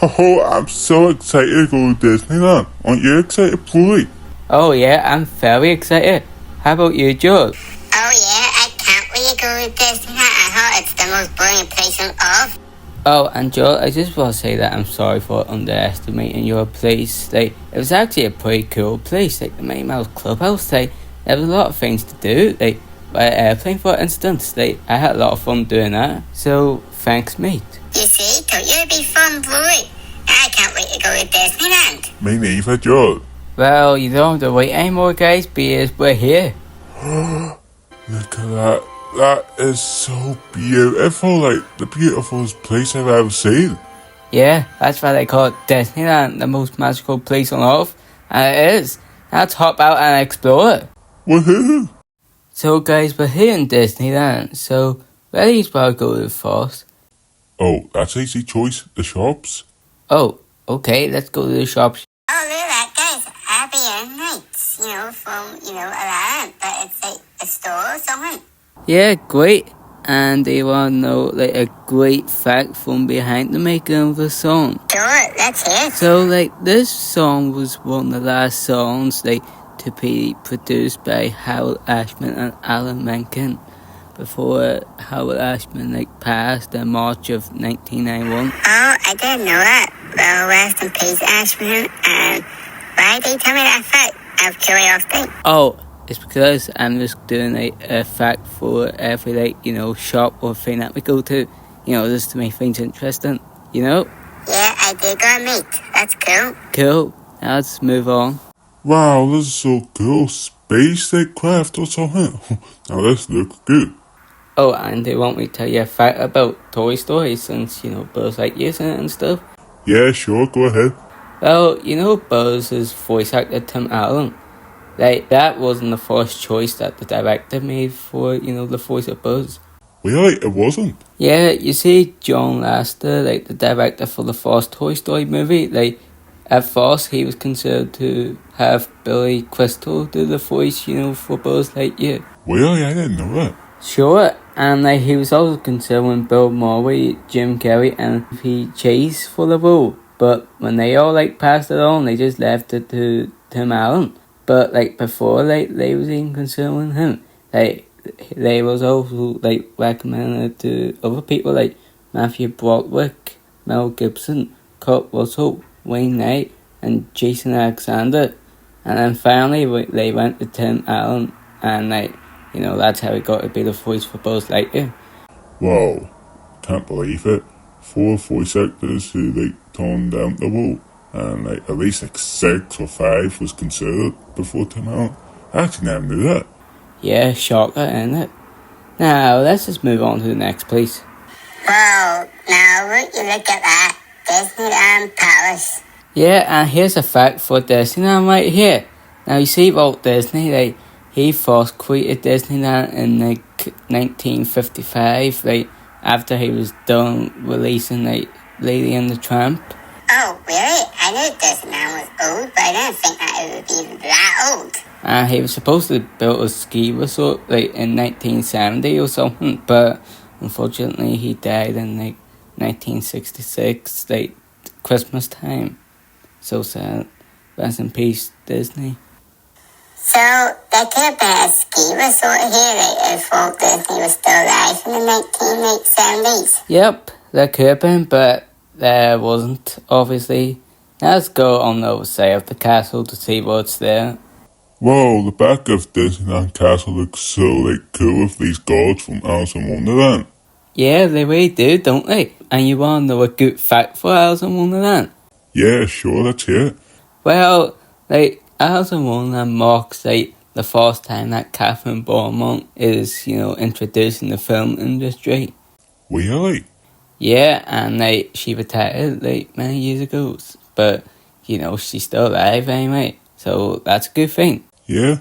Oh, I'm so excited to go to Disneyland. Aren't you excited, Chloe? Oh yeah, I'm very excited. How about you, Joel? Oh yeah, I can't wait to go to Disneyland. I heard it's the most brilliant place on earth. Oh, and Joel, I just want to say that I'm sorry for underestimating your place. Like, it was actually a pretty cool place. Like, the Mickey Mouse Clubhouse. Like, there was a lot of things to do. Like, by airplane, for instance. Like, I had a lot of fun doing that. So, thanks, mate. You see, told you it'd be fun, Bluey. I can't wait to go to Disneyland. Me neither, Joel. Well, you don't have to wait anymore, guys, because we're here. Look at that. That is so beautiful. Like, the beautifulest place I've ever seen. Yeah, that's why they call it Disneyland, the most magical place on earth. And it is. Let's hop out and explore it. Woohoo! So, guys, we're here in Disneyland. So, where do you want to go to first? Oh, that's easy choice. The shops. Oh, okay, let's go to the shops. Oh, look at that, guys. Happy End Nights, from, Aladdin. But it's like a store or something. Yeah, great. And they want to know like a great fact from behind the making of the song. Sure, let's hear it. So this song was one of the last songs to be produced by Howard Ashman and Alan Menken before Howard Ashman passed in March of 1991. Oh, I didn't know that. Well, rest in peace, Ashman. And why did you tell me that fact? Out of curiosity. Oh, it's because I'm just doing a fact for every shop or thing that we go to, just to make things interesting, Yeah, I did go and meet. That's cool. Cool. Now let's move on. Wow, this is so cool. Space craft or something. Now this looks good. Oh, and they want me to tell you a fact about Toy Story since, Buzz Lightyear's in it and stuff. Yeah, sure, go ahead. Well, Buzz's voice actor Tim Allen. That wasn't the first choice that the director made for, the voice of Buzz. Really? It wasn't? Yeah, you see, John Lasseter, the director for the first Toy Story movie, at first he was considered to have Billy Crystal do the voice, for Buzz Lightyear. Really? I didn't know that. Sure, and he was also considering Bill Murray, Jim Carrey, and P. Chase for the role. But when they all passed it on, they just left it to Tim Allen. But before they was even considering him, they was also recommending it to other people like Matthew Broderick, Mel Gibson, Kurt Russell, Wayne Knight, and Jason Alexander. And then finally they went to Tim Allen, and that's how he got to be the voice for Buzz Lightyear. Wow, can't believe it. 4 voice actors who turned down the role. And at least 6 or 5 was considered before Tim Allen. I actually never knew that. Yeah, shocker, isn't it? Now, let's just move on to the next place. Wow, now would you look at that? Disneyland Paris. Yeah, and here's a fact for Disneyland right here. Now, you see Walt Disney, he first created Disneyland in 1955, after he was done releasing Lady and the Tramp. Oh, really? I knew Disneyland was old, but I didn't think that it would be that old. And he was supposed to build a ski resort in 1970 or something, but unfortunately he died in 1966, Christmas time. So sad. Rest in peace, Disney. So there could have been a ski resort here if Walt Disney was still alive in the 1970s. Yep, there could have been, but there wasn't, obviously. Now let's go on the other side of the castle to see what's there. Wow, the back of Disneyland Castle looks so cool with these guards from Alice in Wonderland. Yeah, they really do, don't they? And you want to know a good fact for Alice in Wonderland? Yeah, sure, let's hear it. Well, Alice in Wonderland marks the first time that Catherine Beaumont is, introduced in the film industry. Really? Yeah, and she retired many years ago, but she's still alive anyway, so that's a good thing. Yeah,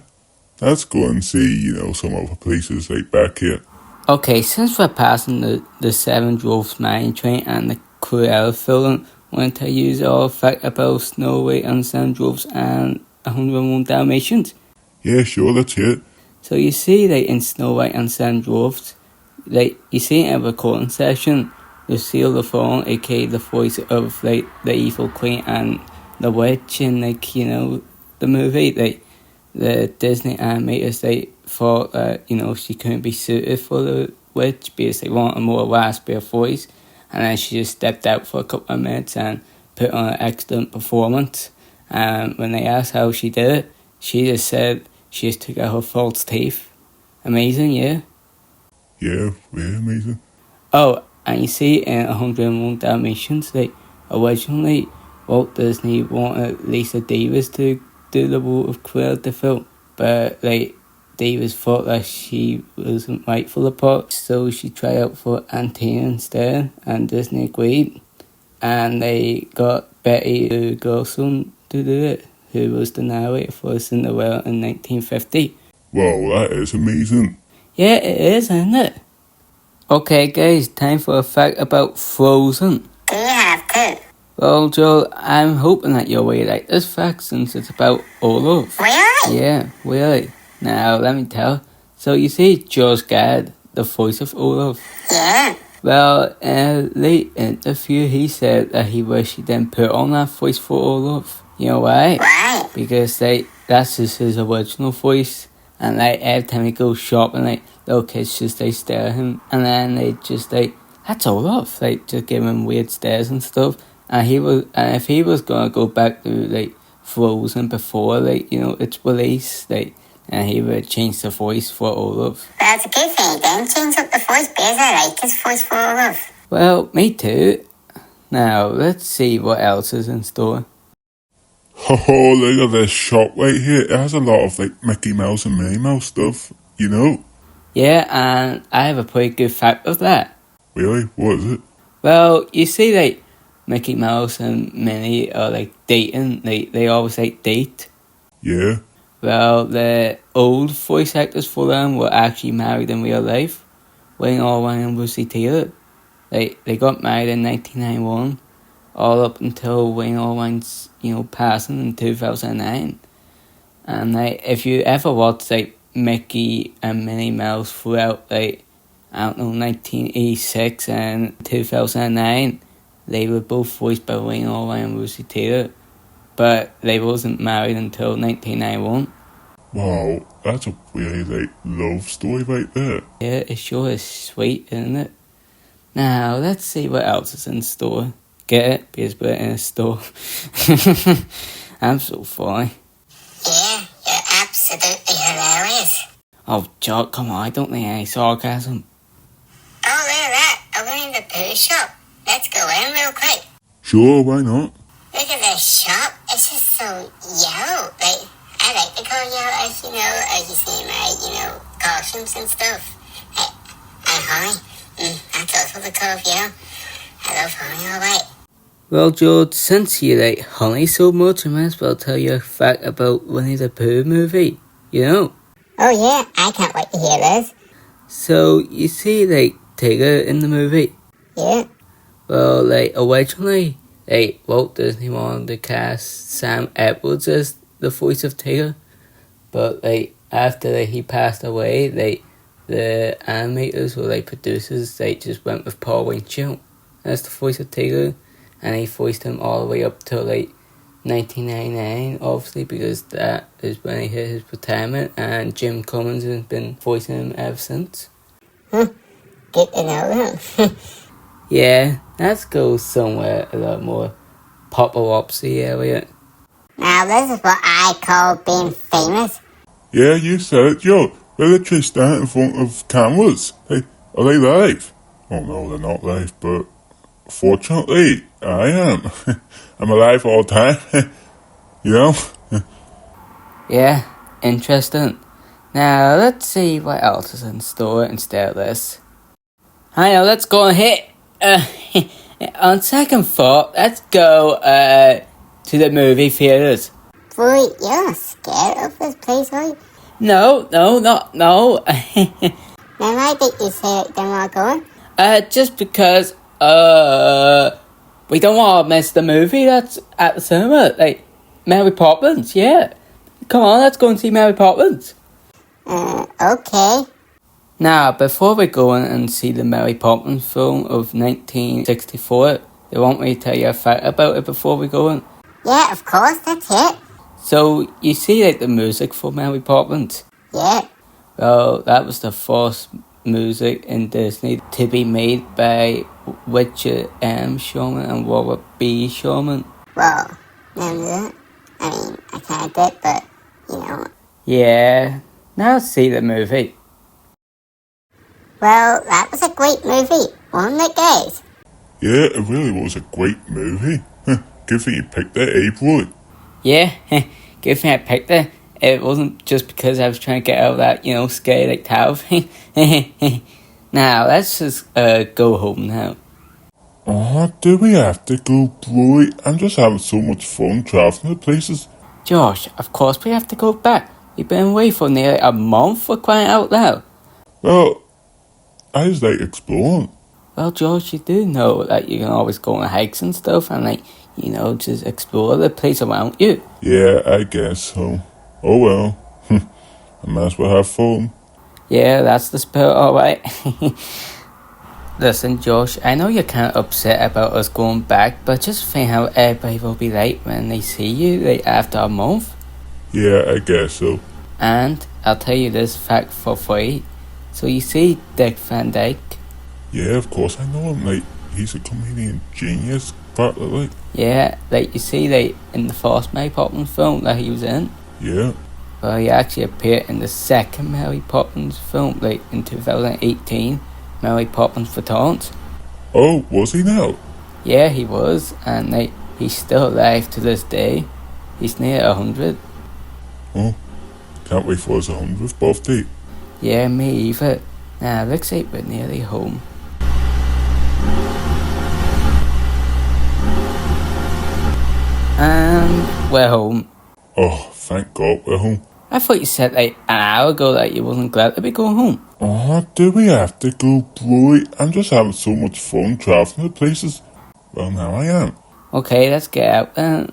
let's go and see, some other places back here. Okay, since we're passing the Seven Dwarfs Mine Train and the Cruella film, I want to use our fact about Snow White and Seven Dwarfs and 101 Dalmatians. Yeah, sure, let's hear it. So you see, in Snow White and Seven Dwarfs, you see in a recording session Lucille the Fawn, A.K.A. the voice of like the evil queen and the witch in like, you know, the movie. Like the Disney animators, they thought that, you know, she couldn't be suited for the witch because they wanted a more raspier voice, and then she just stepped out for a couple of minutes and put on an excellent performance. And when they asked how she did it, she just said she just took out her false teeth. Amazing, yeah? Yeah, really amazing. Oh, and you see in 101 Dalmatians, like, originally Walt Disney wanted Lisa Davis to do the role of Cruella de Vil, but like Davis thought that she wasn't right for the part, so she tried out for Antina instead, and Disney agreed, and they got Betty Lou Gerson to do it, who was the narrator for Cinderella in 1950. Wow, that is amazing. Yeah, it is, isn't it? Okay, guys, time for a fact about Frozen. Do you have to? Well, Joel, I'm hoping that you'll really like this fact since it's about Olaf. Really? Yeah, really. Now, let me tell. So, you see, George Gad, the voice of Olaf. Yeah. Well, in a late interview, he said that he wished he didn't put on that voice for Olaf. You know why? Why? Because, like, that's just his original voice. And, like, every time he goes shopping, like, little kids just, they stare at him. And then they just, like, that's Olaf. Like, just give him weird stares and stuff. And if he was gonna go back to, like, Frozen before, like, you know, its release, like, and he would change the voice for Olaf. That's a good thing then. Change up the voice because I like his voice for Olaf. Well, me too. Now, let's see what else is in store. Oh, look at this shop right here. It has a lot of like Mickey Mouse and Minnie Mouse stuff, you know? Yeah, and I have a pretty good fact of that. Really? What is it? Well, you see, like, Mickey Mouse and Minnie are, like, dating. They always, like, date. Yeah. Well, the old voice actors for them were actually married in real life. Wayne Allwine and Lucy Taylor. They got married in 1991, all up until Wayne Allwine's, you know, passing in 2009. And, like, if you ever watch, like, Mickey and Minnie Mouse throughout, like, I don't know, 1986 and 2009, they were both voiced by Wayne Allwine and Lucy Taylor, but they wasn't married until 1991. Wow, that's a really like love story right there. Yeah, it sure is sweet, isn't it? Now, let's see what else is in store. Get it? Because we're in a store. I'm so funny. Yeah, you're absolutely hilarious. Oh, Jock, come on, I don't need any sarcasm. Oh, look at that. We're in the poo shop. Let's go in real quick. Sure, why not? Look at this shop. It's just so yellow. Like, I like the colour yellow, as you know, as you see my, you know, costumes and stuff. And honey. That's also the colour of yellow. I love honey, alright. Well, George, since you like honey so much, I might as well tell you a fact about Winnie the Pooh movie. You know? Oh yeah, I can't wait to hear this. So, you see, like, Tigger in the movie? Yeah. Well, like, originally, like, Walt Disney wanted to cast Sam Edwards as the voice of Tigger. But, like, after like, he passed away, like, the animators or, like, producers, they just went with Paul Winchell as the voice of Tigger. And he voiced him all the way up till, like, 1999, obviously, because that is when he hit his retirement. And Jim Cummins has been voicing him ever since. Good to know that. Yeah, let's go somewhere a lot more pop-a-wopsy area. Now this is what I call being famous. Yeah, you said it, Joe. We're literally standing in front of cameras. Hey, are they live? Oh no, they're not live, but fortunately, I am. I'm alive all the time. You know? Yeah, interesting. Now, let's see what else is in store instead of this. Hi, now let's go ahead. On second thought, let's go to the movie theaters. Boy, you're scared of this place, are you? No. Then why did you say it then while going? Just because, we don't want to miss the movie that's at the cinema. Like, Mary Poppins, yeah. Come on, let's go and see Mary Poppins. Okay. Now, before we go in and see the Mary Poppins film of 1964, they want me to tell you a fact about it before we go in. Yeah, of course, that's it. So, you see like the music for Mary Poppins? Yeah. Well, that was the first music in Disney to be made by Richard M. Sherman and Robert B. Sherman. Well, no, I mean, I kind of did, but, you know. Yeah, now see the movie. Well, that was a great movie, wasn't it, guys? Yeah, it really was a great movie. Good thing you picked it, eh, boy? Yeah, good thing I picked it. It wasn't just because I was trying to get out of that, scary like tower thing. Now, let's just go home now. Oh, do we have to go, boy? I'm just having so much fun traveling to places. Josh, of course we have to go back. We've been away for nearly a month for crying out loud. Well, I just like exploring. Well, George, you do know that you can always go on hikes and stuff and, just explore the place around you. Yeah, I guess so. Oh well. I might as well have fun. Yeah, that's the spirit, alright. Listen, Josh, I know you're kind of upset about us going back, but just think how everybody will be like when they see you, after a month. Yeah, I guess so. And I'll tell you this fact for free. So you see Dick Van Dyke? Yeah, of course I know him. He's a comedian genius, practically. Yeah, you see, in the first Mary Poppins film that he was in. Yeah. Well, he actually appeared in the second Mary Poppins film, in 2018, Mary Poppins Returns. Oh, was he now? Yeah, he was, and he's still alive to this day. He's near 100. Oh, can't wait for his 100th birthday. Yeah, me either. Now, looks like we're nearly home. And we're home. Oh, thank God we're home. I thought you said an hour ago that you wasn't glad to be going home. Oh, do we have to go, boy? I'm just having so much fun traveling to places. Well, now I am. Okay, let's get out then.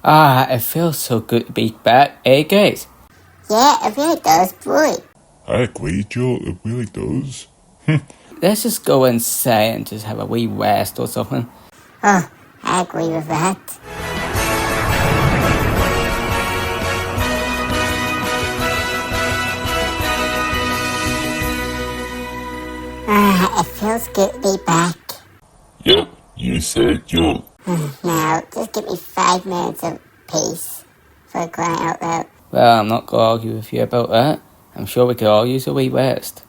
It feels so good to be back, guys? Yeah, it really does, boy. I agree, Joe. It really does. Let's just go inside and just have a wee rest or something. Oh, I agree with that. It feels good to be back. Yep, you said, Joe. Now, just give me 5 minutes of peace for crying out loud. Well, I'm not going to argue with you about that. I'm sure we could all use a wee rest.